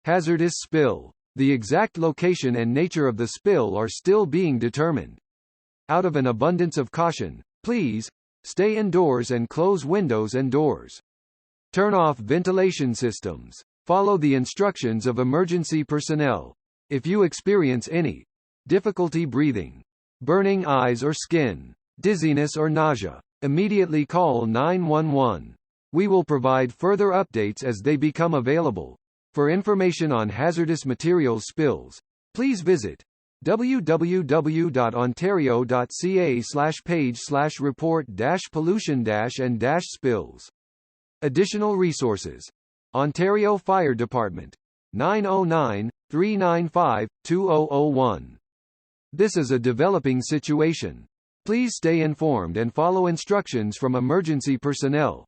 Hazardous spill. The exact location and nature of the spill are still being determined. Out of an abundance of caution, please stay indoors and close windows and doors. Turn off ventilation systems. Follow the instructions of emergency personnel. If you experience any difficulty breathing, burning eyes or skin, dizziness or nausea, immediately call 911. We will provide further updates as they become available. For information on hazardous materials spills, please visit www.ontario.ca/page/report-pollution-and-spills. Additional resources. Ontario Fire Department. 909-395-2001. This is a developing situation. Please stay informed and follow instructions from emergency personnel.